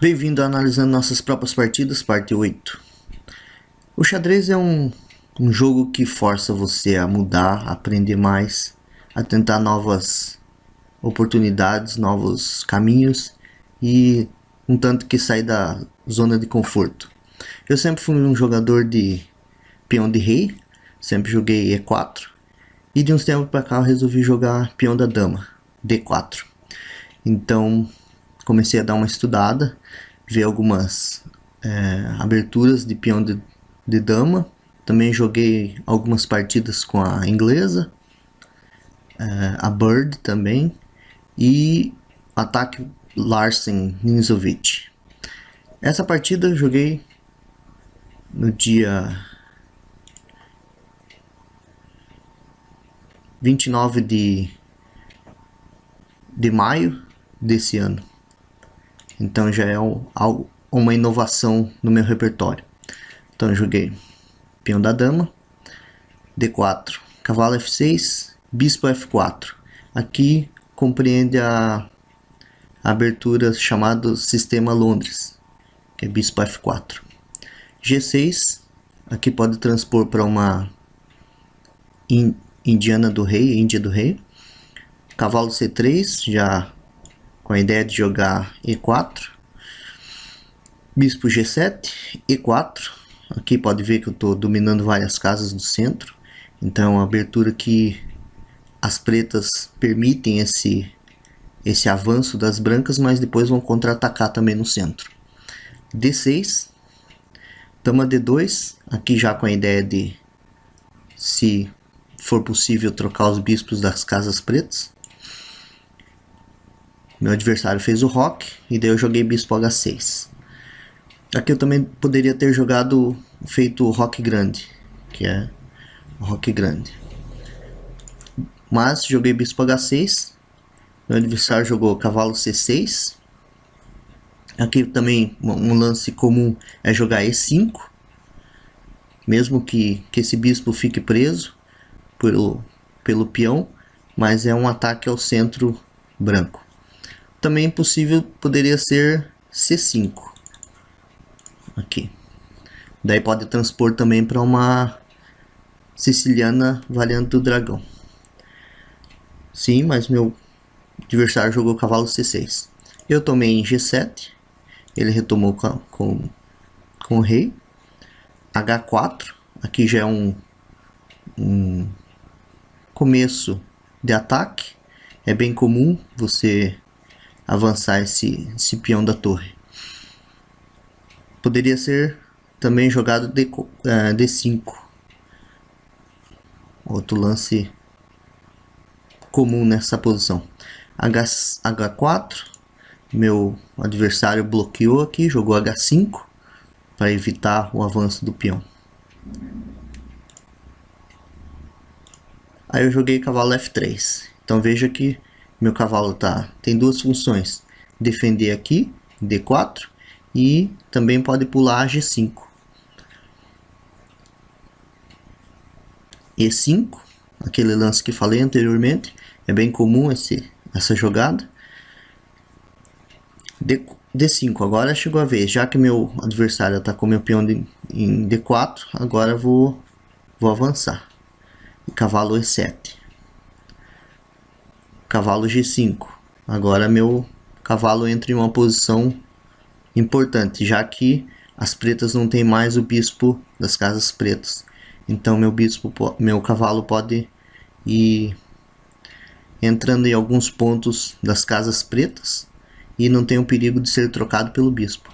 Bem-vindo a Analisando Nossas Próprias Partidas, parte 8. O xadrez é um jogo que força você a mudar, a aprender mais, a tentar novas oportunidades, novos caminhos e um tanto que sair da zona de conforto. Eu sempre fui um jogador de peão de rei, sempre joguei E4 e de uns tempos para cá eu resolvi jogar peão da dama, D4. Então comecei a dar uma estudada, ver algumas aberturas de peão de dama. Também joguei algumas partidas com a inglesa, a Bird também, e ataque Larsen Ninzovic. Essa partida eu joguei no dia 29 de maio desse ano. Então já é uma inovação no meu repertório. Então eu joguei peão da dama, D4, cavalo F6, bispo F4. Aqui compreende a abertura chamada Sistema Londres, que é bispo F4. G6, aqui pode transpor para uma Índia do Rei. Cavalo C3, já com a ideia de jogar E4. Bispo G7, E4. Aqui pode ver que eu estou dominando várias casas do centro. Então é uma abertura que as pretas permitem esse avanço das brancas, mas depois vão contra-atacar também no centro. D6. Dama D2. Aqui já com a ideia de, se for possível, trocar os bispos das casas pretas. Meu adversário fez o roque e daí eu joguei bispo H6. Aqui eu também poderia ter feito o roque grande, que é o roque grande. Mas joguei bispo H6. Meu adversário jogou cavalo C6. Aqui também um lance comum é jogar E5. Mesmo que esse bispo fique preso pelo peão, mas é um ataque ao centro branco. Também possível poderia ser C5. Aqui. Daí pode transpor também para uma siciliana variante do dragão. Sim, mas meu adversário jogou cavalo C6. Eu tomei em G7. Ele retomou com o rei. H4. Aqui já é um começo de ataque. É bem comum você avançar esse peão da torre. Poderia ser também jogado D5. Outro lance comum nessa posição. H4. Meu adversário bloqueou aqui, jogou H5 para evitar o avanço do peão. Aí eu joguei cavalo F3. Então veja que meu cavalo tem duas funções: defender aqui, D4, e também pode pular G5. E5, aquele lance que falei anteriormente, é bem comum essa jogada. D5, agora chegou a vez, já que meu adversário atacou meu peão em D4, agora eu vou avançar. Cavalo E7. Cavalo G5. Agora meu cavalo entra em uma posição importante, já que as pretas não tem mais o bispo das casas pretas. Então meu cavalo pode ir entrando em alguns pontos das casas pretas e não tem o perigo de ser trocado pelo bispo.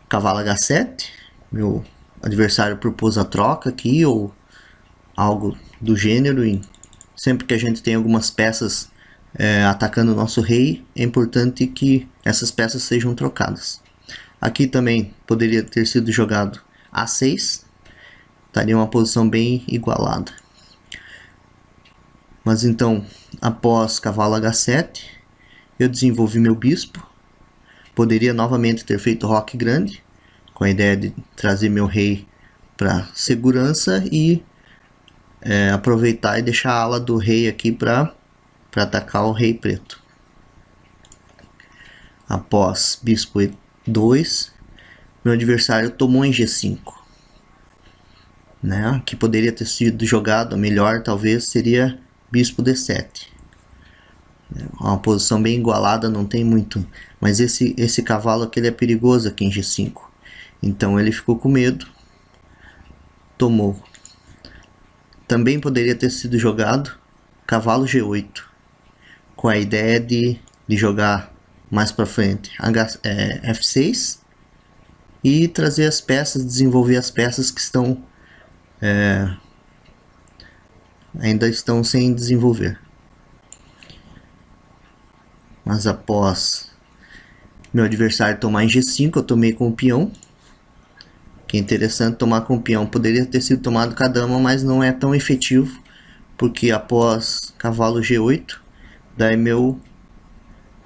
Cavalo H7. Meu adversário propôs a troca aqui ou algo do gênero. E sempre que a gente tem algumas peças atacando o nosso rei, é importante que essas peças sejam trocadas. Aqui também poderia ter sido jogado A6. Estaria uma posição bem igualada. Mas então, após cavalo H7, eu desenvolvi meu bispo. Poderia novamente ter feito roque grande, com a ideia de trazer meu rei para segurança e aproveitar e deixar a ala do rei aqui para atacar o rei preto. Após bispo E2, meu adversário tomou em G5. Né? Que poderia ter sido jogado melhor, talvez, seria bispo D7. Uma posição bem igualada, não tem muito. Mas esse cavalo aqui ele é perigoso aqui em G5. Então ele ficou com medo. Tomou. Também poderia ter sido jogado cavalo G8. Com a ideia de jogar mais para frente F6. E trazer as peças, desenvolver as peças que estão ainda estão sem desenvolver. Mas após meu adversário tomar em G5, eu tomei com o peão. Que é interessante tomar com o peão. Poderia ter sido tomado com a dama, mas não é tão efetivo. Porque após cavalo G8, daí meu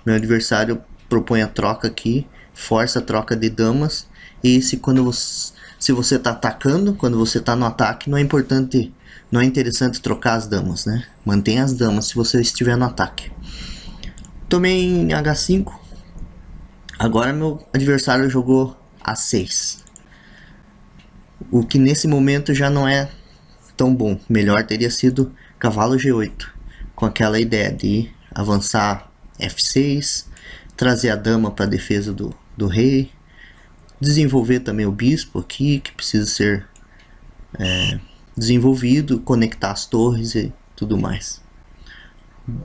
adversário propõe a troca aqui. Força a troca de damas. E se você está atacando, quando você está no ataque, não é interessante trocar as damas, né? Mantenha as damas se você estiver no ataque. Tomei em H5. Agora meu adversário jogou A6. O que nesse momento já não é tão bom. Melhor teria sido cavalo G8. Com aquela ideia de avançar F6. Trazer a dama para a defesa do rei. Desenvolver também o bispo aqui, que precisa ser desenvolvido. Conectar as torres e tudo mais.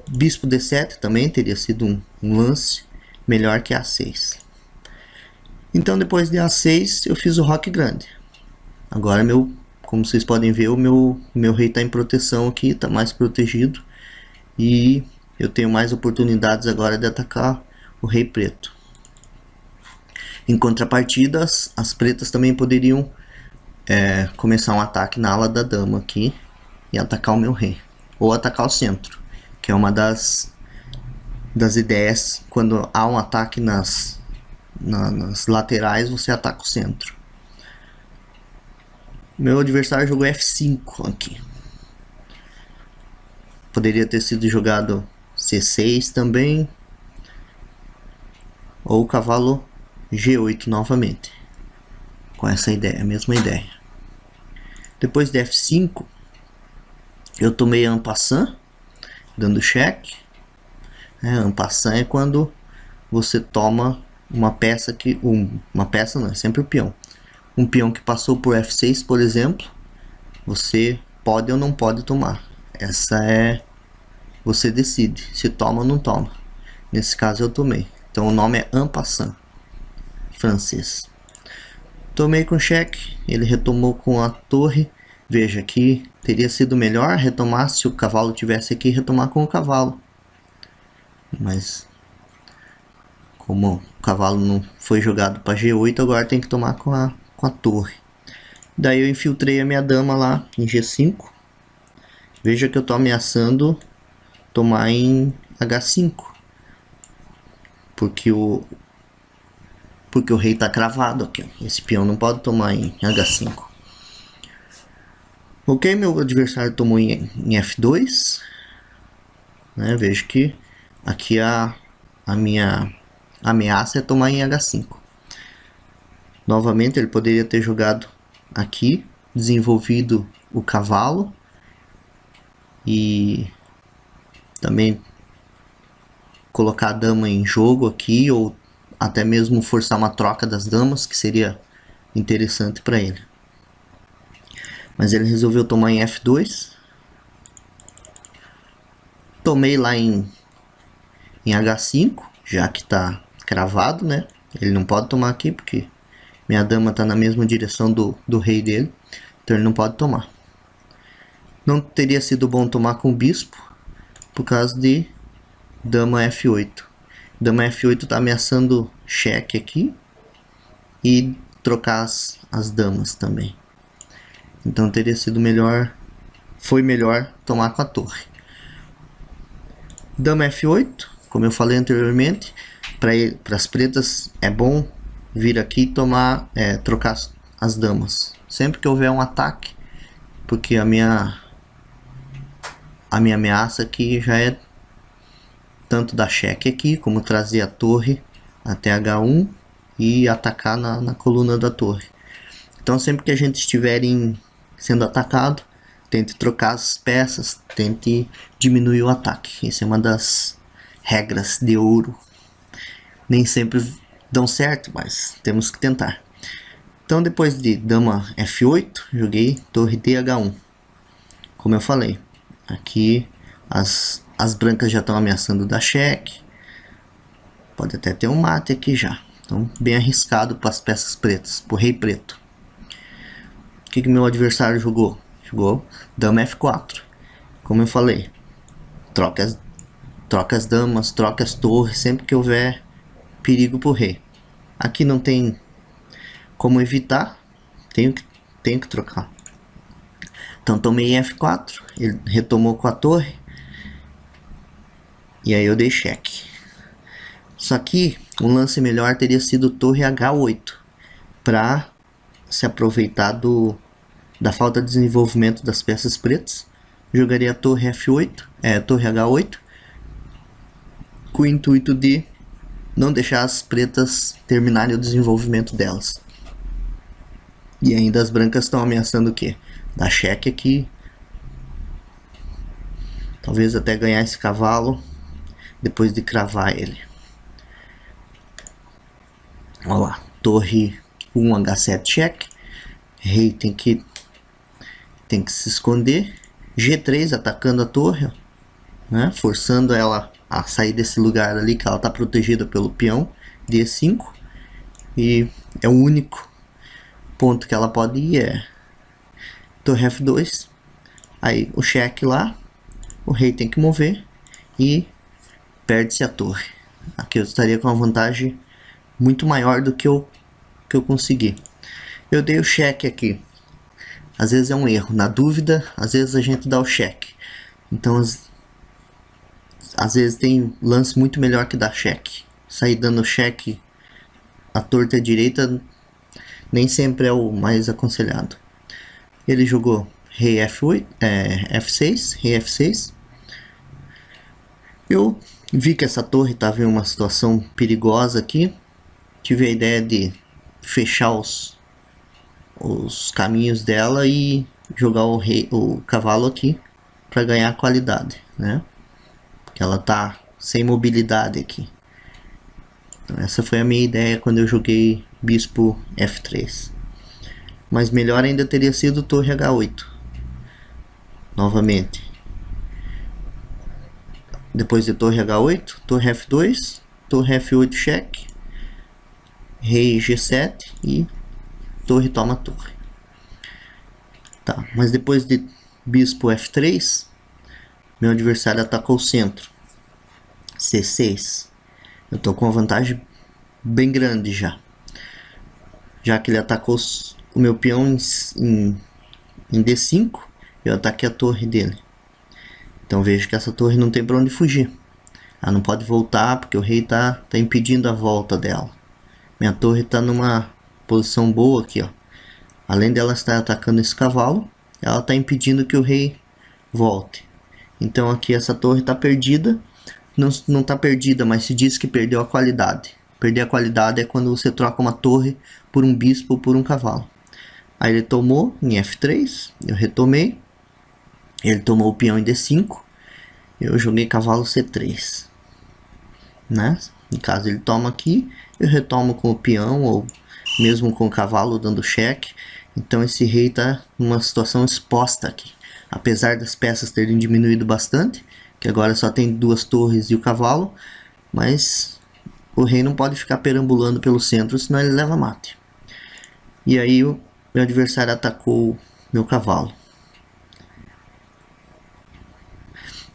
Bispo D7 também teria sido um lance melhor que A6. Então depois de A6 eu fiz o roque grande. Agora como vocês podem ver, o meu rei está em proteção aqui, está mais protegido. E eu tenho mais oportunidades agora de atacar o rei preto. Em contrapartida, as pretas também poderiam começar um ataque na ala da dama aqui e atacar o meu rei. Ou atacar o centro. Que é uma das ideias, quando há um ataque nas laterais, você ataca o centro. Meu adversário jogou F5 aqui. Poderia ter sido jogado C6 também. Ou cavalo G8 novamente. Com essa ideia, a mesma ideia. Depois de F5, eu tomei en passant, dando cheque. En passant é quando você toma uma peça uma peça não, é sempre o peão. Um peão que passou por F6, por exemplo, você pode ou não pode tomar. Você decide se toma ou não toma. Nesse caso eu tomei. Então o nome é en passant, francês. Tomei com cheque, ele retomou com a torre. Veja que teria sido melhor retomar se o cavalo tivesse aqui, retomar com o cavalo. Mas como o cavalo não foi jogado para G8, agora tem que tomar com a torre. Daí eu infiltrei a minha dama lá em G5. Veja que eu estou ameaçando tomar em H5. Porque o rei está cravado aqui. Esse peão não pode tomar em H5. Ok, meu adversário tomou em F2. Né, vejo que aqui a minha ameaça é tomar em H5. Novamente ele poderia ter jogado aqui, desenvolvido o cavalo e também colocar a dama em jogo aqui, ou até mesmo forçar uma troca das damas, que seria interessante para ele. Mas ele resolveu tomar em F2. Tomei lá em H5, já que está cravado, né? Ele não pode tomar aqui porque minha dama está na mesma direção do rei dele, então ele não pode tomar. Não teria sido bom tomar com o bispo, por causa de dama F8. Dama F8 está ameaçando cheque aqui e trocar as damas também. Então teria sido melhor, foi melhor tomar com a torre. Dama F8, como eu falei anteriormente, para as pretas é bom vir aqui e trocar as damas. Sempre que houver um ataque, porque a minha ameaça aqui já é tanto dar cheque aqui, como trazer a torre até H1 e atacar na coluna da torre. Então sempre que a gente estiver sendo atacado, tente trocar as peças, tente diminuir o ataque. Essa é uma das regras de ouro. Nem sempre dão certo, mas temos que tentar. Então depois de dama F8, joguei torre DH1. Como eu falei, aqui as brancas já estão ameaçando dar cheque. Pode até ter um mate aqui já. Então bem arriscado para as peças pretas, para o rei preto. O que meu adversário jogou? Jogou dama F4. Como eu falei, troca as damas, troca as torres sempre que houver perigo pro rei. Aqui não tem como evitar, tenho que trocar. Então tomei F4, ele retomou com a torre e aí eu dei cheque. Só que um lance melhor teria sido torre H8 para se aproveitar da falta de desenvolvimento das peças pretas. Jogaria a torre F8, torre H8, com o intuito de não deixar as pretas terminarem o desenvolvimento delas. E ainda as brancas estão ameaçando o quê? Dar cheque aqui. Talvez até ganhar esse cavalo depois de cravar ele. Olha lá, torre 1 H7 cheque. Rei tem que se esconder. G3 atacando a torre, né? Forçando ela a sair desse lugar ali que ela está protegida pelo peão. D5. E é o único ponto que ela pode ir, é torre F2. Aí o cheque lá, o rei tem que mover e perde-se a torre. Aqui eu estaria com uma vantagem muito maior do que eu consegui. Eu dei o cheque aqui. Às vezes é um erro. Na dúvida, às vezes a gente dá o cheque. Então, às vezes tem lance muito melhor que dar cheque. Sair dando cheque à torta e à direita nem sempre é o mais aconselhado. Ele jogou rei F8, F6, rei F6. Eu vi que essa torre estava em uma situação perigosa aqui. Tive a ideia de fechar os caminhos dela e jogar o cavalo aqui para ganhar qualidade, né? Porque ela tá sem mobilidade aqui. Então essa foi a minha ideia quando eu joguei bispo F3. Mas melhor ainda teria sido torre H8. Novamente. Depois de torre H8, torre F2, torre F8 cheque, rei G7 e torre toma torre. Tá, mas depois de bispo F3, meu adversário atacou o centro. C6. Eu tô com uma vantagem bem grande já. Já que ele atacou o meu peão em D5, eu ataquei a torre dele. Então vejo que essa torre não tem para onde fugir. Ela não pode voltar porque o rei tá impedindo a volta dela. Minha torre tá numa posição boa aqui, ó. Além dela estar atacando esse cavalo, ela tá impedindo que o rei volte. Então aqui essa torre tá perdida. Não tá perdida, mas se diz que perdeu a qualidade. Perder a qualidade é quando você troca uma torre por um bispo ou por um cavalo. Aí ele tomou em F3, eu retomei. Ele tomou o peão em D5, eu joguei cavalo C3, né? No caso ele toma aqui, eu retomo com o peão ou mesmo com o cavalo dando cheque. Então esse rei está numa situação exposta aqui. Apesar das peças terem diminuído bastante, que agora só tem duas torres e o cavalo, mas o rei não pode ficar perambulando pelo centro, senão ele leva mate. E aí o meu adversário atacou meu cavalo.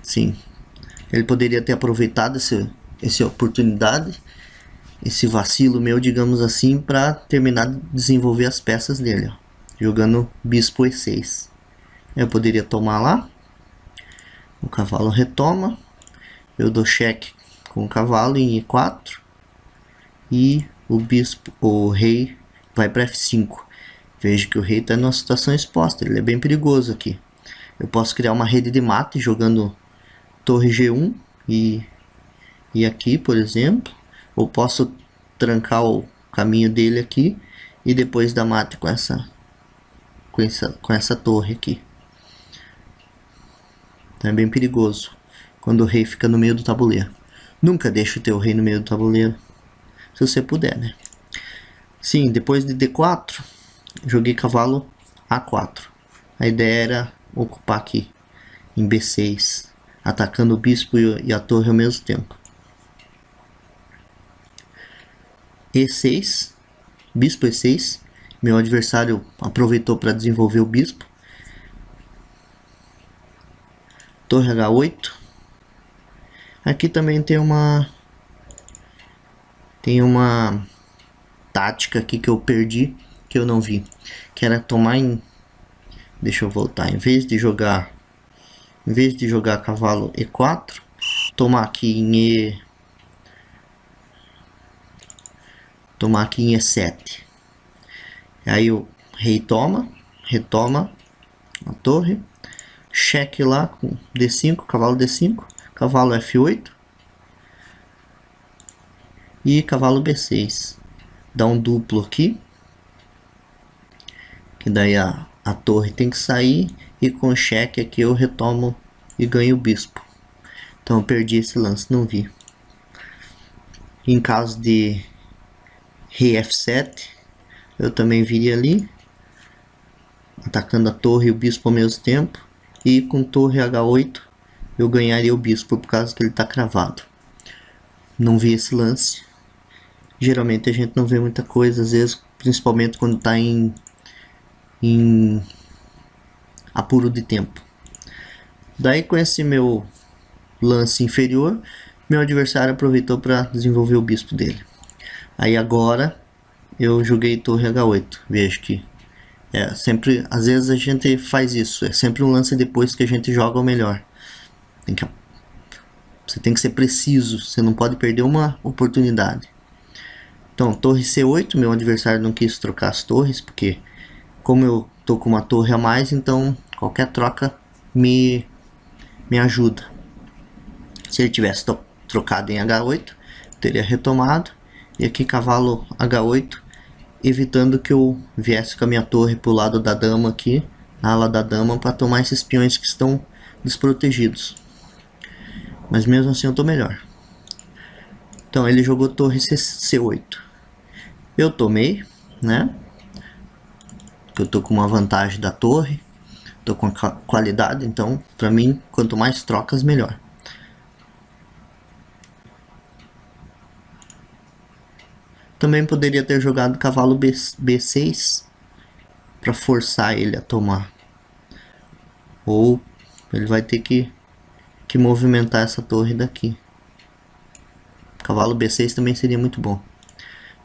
Sim, ele poderia ter aproveitado essa oportunidade, esse vacilo meu, digamos assim, para terminar de desenvolver as peças dele, ó, jogando bispo E6. Eu poderia tomar lá, o cavalo retoma, eu dou cheque com o cavalo em E4 e o rei vai para F5. Vejo que o rei está numa situação exposta, ele é bem perigoso aqui. Eu posso criar uma rede de mate jogando torre G1 e aqui, por exemplo, ou posso trancar o caminho dele aqui e depois dar mate com essa torre aqui. Então é bem perigoso quando o rei fica no meio do tabuleiro. Nunca deixe o teu rei no meio do tabuleiro, se você puder, né? Sim, depois de D4, joguei cavalo A4. A ideia era ocupar aqui em B6, atacando o bispo e a torre ao mesmo tempo. E6, bispo E6. Meu adversário aproveitou para desenvolver o bispo. Torre H8. Aqui também tem uma tática aqui que eu perdi, que eu não vi, que era tomar em... Deixa eu voltar. Em vez de jogar cavalo E4, tomar aqui em E7. Aí o rei retoma a torre, cheque lá com D5, cavalo D5, cavalo F8 e cavalo B6. Dá um duplo aqui, que daí a torre tem que sair, e com cheque aqui eu retomo e ganho o bispo. Então eu perdi esse lance, não vi. Em caso de rei F7, eu também viria ali, atacando a torre e o bispo ao mesmo tempo, e com torre H8 eu ganharia o bispo por causa que ele está cravado. Não vi esse lance. Geralmente a gente não vê muita coisa, às vezes, principalmente quando está em apuro de tempo. Daí, com esse meu lance inferior, meu adversário aproveitou para desenvolver o bispo dele. Aí agora eu joguei torre H8. Vejo que sempre, às vezes a gente faz isso, é sempre um lance depois que a gente joga o melhor. Você tem que ser preciso, você não pode perder uma oportunidade. Então, torre C8, meu adversário não quis trocar as torres, porque como eu tô com uma torre a mais, então qualquer troca me ajuda. Se ele tivesse trocado em H8, teria retomado, e aqui cavalo H8, evitando que eu viesse com a minha torre pro lado da dama aqui, na ala da dama, para tomar esses peões que estão desprotegidos. Mas mesmo assim eu tô melhor. Então ele jogou torre C8. Eu tomei, né? Que eu tô com uma vantagem da torre, tô com a qualidade, então pra mim quanto mais trocas melhor. Também poderia ter jogado cavalo B6 para forçar ele a tomar, ou ele vai ter que movimentar essa torre daqui. Cavalo B6 também seria muito bom,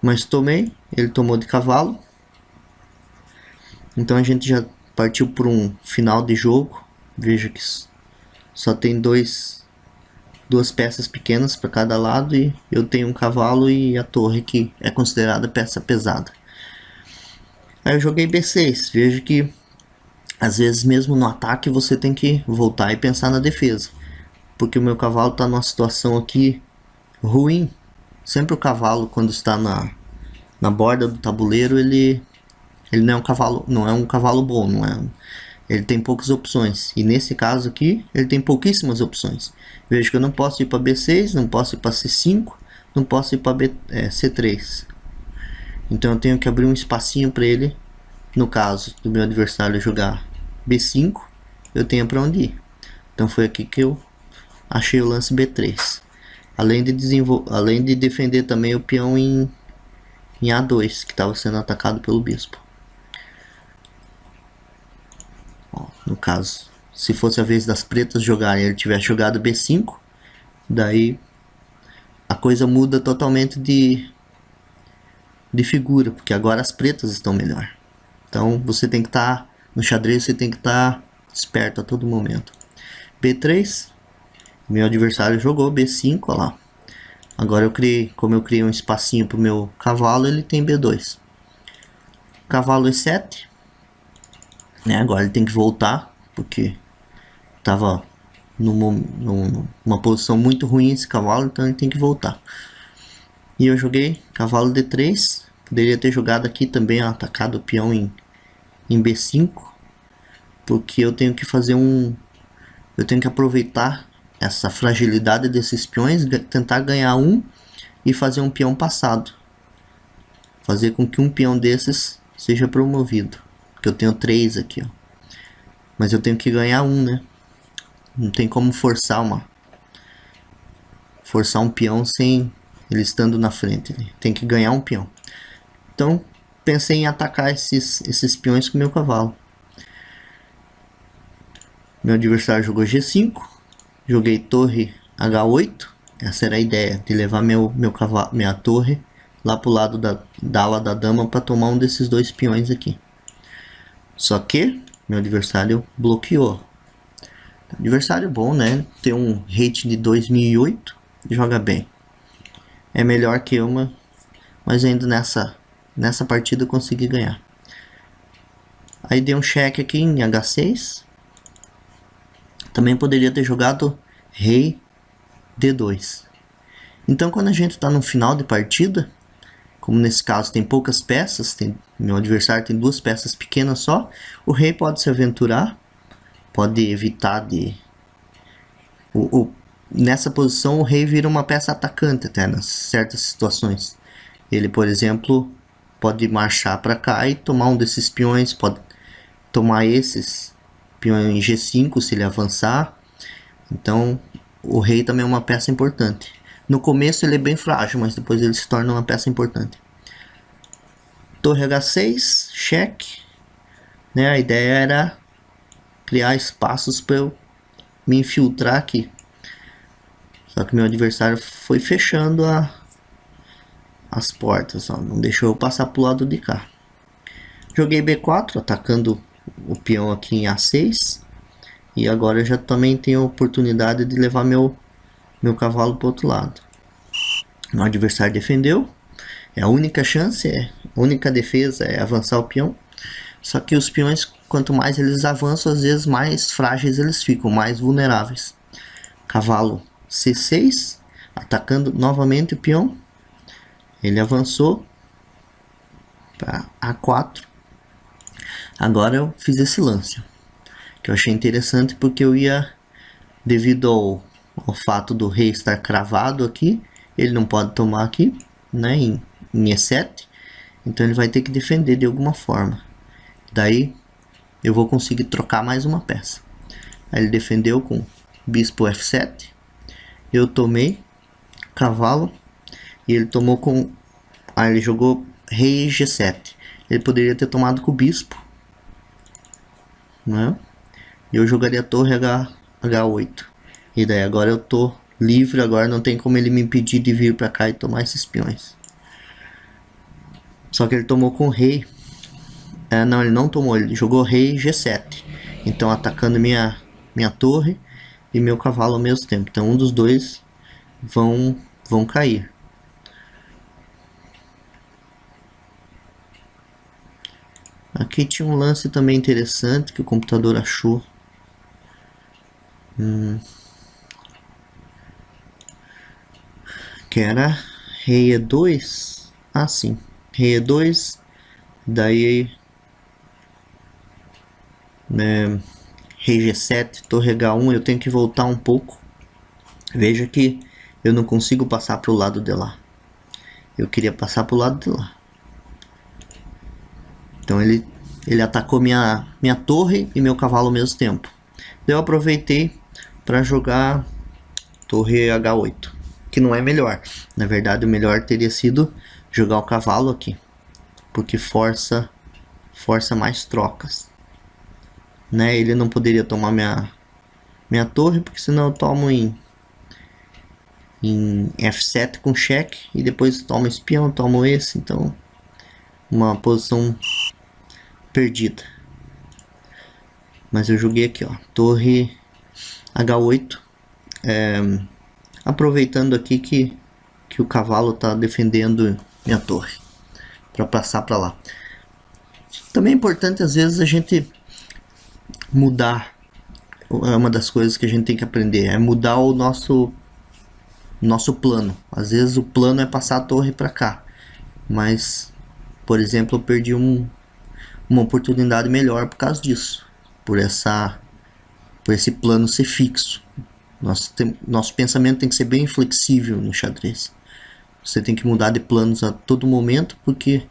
mas tomei, ele tomou de cavalo. Então a gente já partiu por um final de jogo. Veja que só tem duas peças pequenas para cada lado, e eu tenho um cavalo e a torre, que é considerada peça pesada. Aí eu joguei B6. Veja que às vezes mesmo no ataque você tem que voltar e pensar na defesa, porque o meu cavalo está numa situação aqui ruim. Sempre o cavalo, quando está na borda do tabuleiro, ele não é um cavalo bom, ele tem poucas opções, e nesse caso aqui ele tem pouquíssimas opções. Veja que eu não posso ir para B6, não posso ir para C5, não posso ir para C3. Então eu tenho que abrir um espacinho para ele. No caso do meu adversário jogar B5, eu tenho para onde ir. Então foi aqui que eu achei o lance B3. Além de defender também o peão em A2, que estava sendo atacado pelo bispo. Ó, no caso, se fosse a vez das pretas jogarem, ele tivesse jogado B5, daí a coisa muda totalmente de figura, porque agora as pretas estão melhor. Então você tem que estar no xadrez, você tem que estar esperto a todo momento. B3, meu adversário jogou B5, ó lá. Agora como eu criei um espacinho para o meu cavalo, ele tem B2. Cavalo E7, né? Agora ele tem que voltar, porque estava numa posição muito ruim esse cavalo, então ele tem que voltar. E eu joguei cavalo D3. Poderia ter jogado aqui também, ó, atacado o peão em B5. Porque eu tenho que fazer um... Eu tenho que aproveitar essa fragilidade desses peões, tentar ganhar um e fazer um peão passado. Fazer com que um peão desses seja promovido. Porque eu tenho 3 aqui, ó. Mas eu tenho que ganhar um, né? Não tem como forçar um peão sem ele estando na frente. Né? Tem que ganhar um peão. Então, pensei em atacar esses peões com o meu cavalo. Meu adversário jogou G5. Joguei torre H8. Essa era a ideia, de levar meu cavalo, minha torre lá pro lado da ala da dama para tomar um desses 2 peões aqui. Só que meu adversário bloqueou. Adversário bom, né? Tem um rating de 2008, joga bem. É melhor que uma, mas ainda nessa partida eu consegui ganhar. Aí dei um cheque aqui em H6. Também poderia ter jogado rei D2. Então quando a gente está no final de partida, como nesse caso tem poucas peças, meu adversário tem 2 peças pequenas só, o rei pode se aventurar, pode evitar de... Nessa posição o rei vira uma peça atacante até nas certas situações. Ele, por exemplo, pode marchar para cá e tomar um desses peões, pode tomar esses peões G5 se ele avançar. Então o rei também é uma peça importante. No começo ele é bem frágil, mas depois ele se torna uma peça importante. Torre H6, cheque. Né? A ideia era criar espaços para eu me infiltrar aqui. Só que meu adversário foi fechando as portas, ó, não deixou eu passar pro lado de cá. Joguei B4, atacando o peão aqui em A6. E agora eu já também tenho a oportunidade de levar meu cavalo para o outro lado. O adversário defendeu. É a única chance, a única defesa é avançar o peão. Só que os peões, quanto mais eles avançam, às vezes mais frágeis eles ficam, mais vulneráveis. Cavalo C6, atacando novamente o peão. Ele avançou para A4. Agora eu fiz esse lance, que eu achei interessante porque eu ia, devido ao fato do rei estar cravado aqui, ele não pode tomar aqui, né, em E7, então ele vai ter que defender de alguma forma. Daí eu vou conseguir trocar mais uma peça. Aí ele defendeu com bispo F7, eu tomei cavalo e ele tomou com... Aí ele jogou rei G7. Ele poderia ter tomado com o bispo, né? Eu jogaria a torre H8. E daí agora eu tô livre, agora não tem como ele me impedir de vir pra cá e tomar esses peões. Só que ele tomou com rei. Não, ele não tomou, ele jogou rei G7. Então atacando minha torre e meu cavalo ao mesmo tempo. Então um dos dois vão cair. Aqui tinha um lance também interessante que o computador achou. Que era rei E2. Ah, sim. Rei E2. Daí rei G7, torre H1. Eu tenho que voltar um pouco. Veja que eu não consigo passar para o lado de lá. Eu queria passar para o lado de lá. Então ele atacou minha torre e meu cavalo ao mesmo tempo. Eu aproveitei para jogar torre H8, que não é melhor. Na verdade, o melhor teria sido jogar o cavalo aqui, porque força mais trocas, né? Ele não poderia tomar minha torre, porque senão eu tomo em F7 com cheque e depois tomo espião, tomo esse, então uma posição perdida. Mas eu joguei aqui, ó, torre H8, aproveitando aqui que o cavalo tá defendendo minha torre para passar para lá. Também é importante às vezes a gente mudar. É uma das coisas que a gente tem que aprender, é mudar o nosso nosso plano. Às vezes o plano é passar a torre para cá, mas, por exemplo, eu perdi uma oportunidade melhor por causa disso, por esse plano ser fixo. Nosso pensamento tem que ser bem flexível no xadrez. Você tem que mudar de planos a todo momento, porque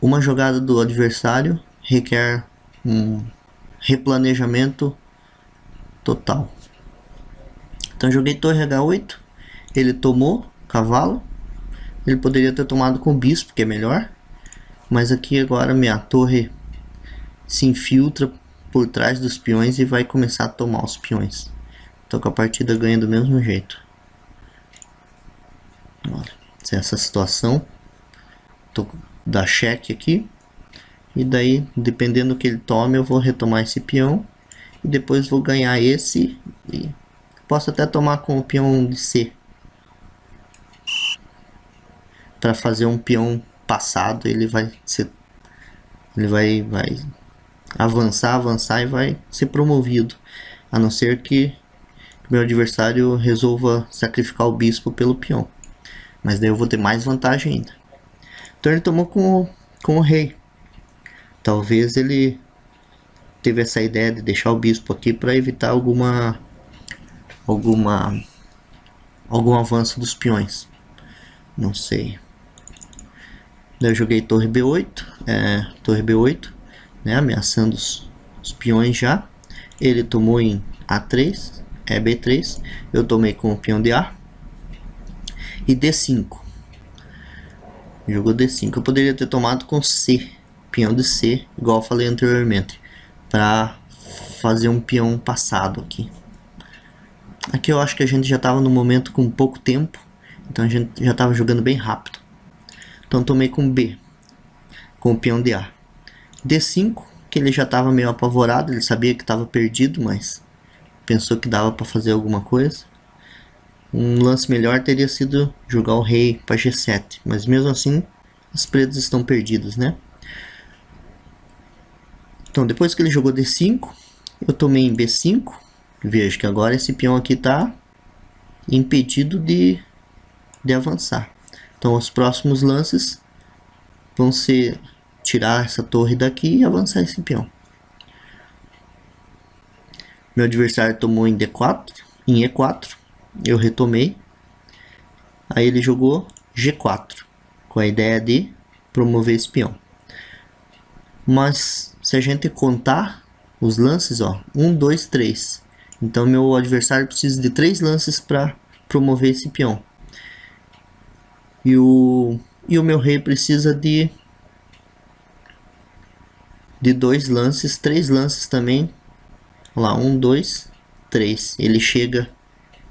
uma jogada do adversário requer um replanejamento total. Então joguei torre H8, ele tomou cavalo, ele poderia ter tomado com bispo, que é melhor, mas aqui agora minha torre se infiltra por trás dos peões e vai começar a tomar os peões. Então a partida ganha do mesmo jeito. Olha, essa situação, dá cheque aqui, e daí dependendo do que ele tome eu vou retomar esse peão e depois vou ganhar esse e posso até tomar com o peão de C para fazer um peão passado. Ele vai avançar e vai ser promovido, a não ser que meu adversário resolva sacrificar o bispo pelo peão, mas daí eu vou ter mais vantagem ainda. Então ele tomou com o rei. Talvez ele teve essa ideia de deixar o bispo aqui para evitar algum avanço dos peões, não sei. Daí eu joguei torre B8, né, ameaçando os peões já. Ele tomou em A3, B3, eu tomei com o peão de A. E D5, jogou D5, eu poderia ter tomado com C, peão de C, igual eu falei anteriormente, para fazer um peão passado aqui. Aqui eu acho que a gente já estava no momento com pouco tempo, então a gente já estava jogando bem rápido. Então tomei com B, com o peão de A. D5, que ele já estava meio apavorado, ele sabia que estava perdido, mas pensou que dava para fazer alguma coisa. Um lance melhor teria sido jogar o rei para G7, mas mesmo assim os pretos estão perdidos, né? Então depois que ele jogou D5, eu tomei em B5. Vejo que agora esse peão aqui está impedido de avançar. Então os próximos lances vão ser tirar essa torre daqui e avançar esse peão. Meu adversário tomou em D4, em E4, eu retomei. Aí ele jogou G4, com a ideia de promover esse peão. Mas se a gente contar os lances, ó, 1, 2, 3. Então meu adversário precisa de 3 lances para promover esse peão. E o meu rei precisa de 2 lances, 3 lances também. Olha lá, 1, 2, 3. Ele chega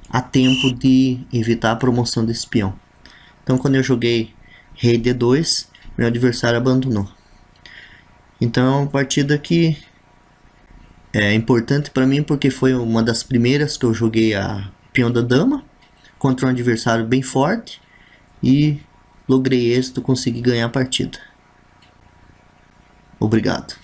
a tempo de evitar a promoção desse peão. Então quando eu joguei rei D2, meu adversário abandonou. Então é uma partida que é importante para mim, porque foi uma das primeiras que eu joguei a peão da dama contra um adversário bem forte e logrei êxito, consegui ganhar a partida. Obrigado.